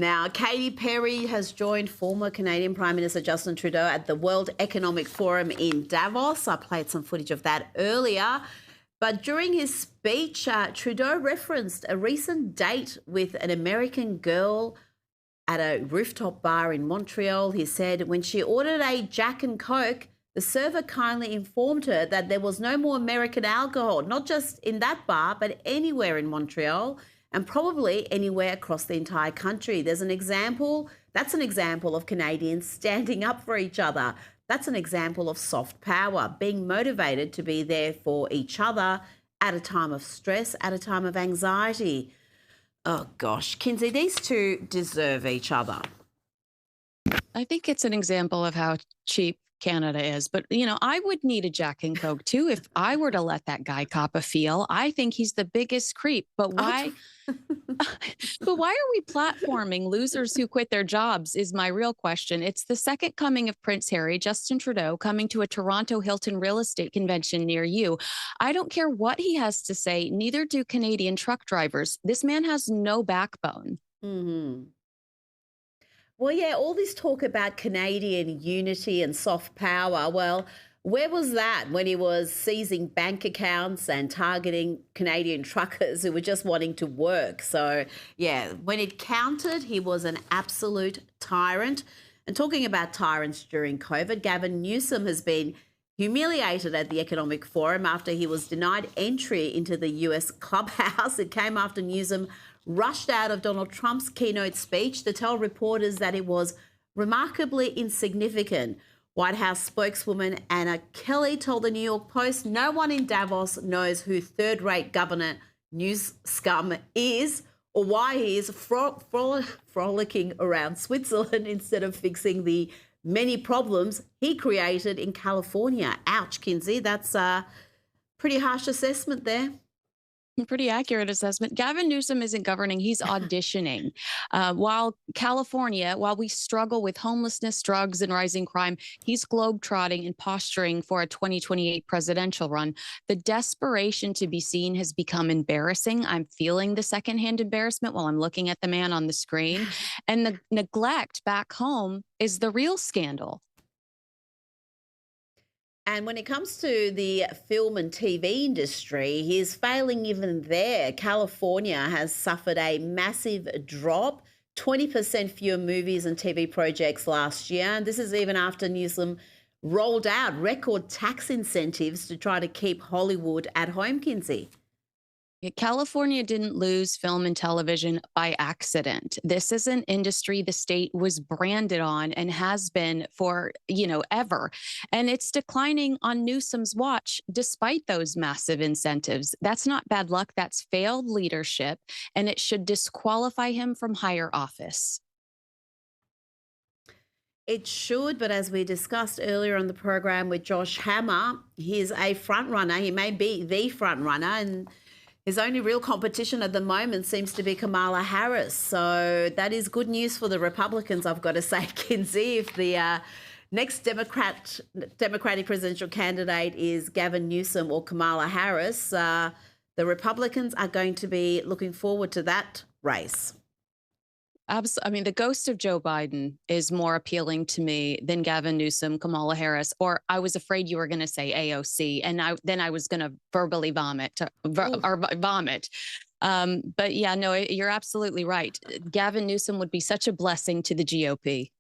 Now, Katy Perry has joined former Canadian Prime Minister Justin Trudeau at the World Economic Forum in Davos. I played some footage of that earlier. But during his speech, Trudeau referenced a recent date with an American girl at a rooftop bar in Montreal. He said when she ordered a Jack and Coke, the server kindly informed her that there was no more American alcohol, not just in that bar, but anywhere in Montreal, and probably anywhere across the entire country. That's an example of Canadians standing up for each other. That's an example of soft power, being motivated to be there for each other at a time of stress, at a time of anxiety. Oh gosh, Kinsey, these two deserve each other. I think it's an example of how cheap Canada is. But, I would need a Jack and Coke too if I were to let that guy cop a feel. I think he's the biggest creep. But why? But why are we platforming losers who quit their jobs is my real question. It's the second coming of Prince Harry, Justin Trudeau, coming to a Toronto Hilton real estate convention near you. I don't care what he has to say. Neither do Canadian truck drivers. This man has no backbone. Mm-hmm. Well, yeah, all this talk about Canadian unity and soft power, well, where was that when he was seizing bank accounts and targeting Canadian truckers who were just wanting to work? So, yeah, when it counted, he was an absolute tyrant. And talking about tyrants during COVID, Gavin Newsom has been humiliated at the Economic Forum after he was denied entry into the US clubhouse. It came after Newsom rushed out of Donald Trump's keynote speech to tell reporters that it was remarkably insignificant. White House spokeswoman Anna Kelly told the New York Post, no one in Davos knows who third-rate Governor Newsom is or why he is frolicking around Switzerland instead of fixing the many problems he created in California. Ouch, Kinsey, that's a pretty harsh assessment there. Pretty accurate assessment. Gavin Newsom isn't governing, he's auditioning. While we struggle with homelessness, drugs, and rising crime, he's globetrotting and posturing for a 2028 presidential run. The desperation to be seen has become embarrassing. I'm feeling the secondhand embarrassment while I'm looking at the man on the screen. And the neglect back home is the real scandal. And when it comes to the film and TV industry, he's failing even there. California has suffered a massive drop, 20% fewer movies and TV projects last year. And this is even after Newsom rolled out record tax incentives to try to keep Hollywood at home, Kinsey. California didn't lose film and television by accident. This is an industry the state was branded on and has been for, ever. And it's declining on Newsom's watch despite those massive incentives. That's not bad luck. That's failed leadership, and it should disqualify him from higher office. It should, but as we discussed earlier on the program with Josh Hammer, he's a front runner. He may be the front runner, and his only real competition at the moment seems to be Kamala Harris. So that is good news for the Republicans, I've got to say, Kinsey. If the next Democratic presidential candidate is Gavin Newsom or Kamala Harris, the Republicans are going to be looking forward to that race. Absolutely. The ghost of Joe Biden is more appealing to me than Gavin Newsom, Kamala Harris, or I was afraid you were going to say AOC, and then I was going to verbally vomit. But yeah, no, you're absolutely right. Gavin Newsom would be such a blessing to the GOP.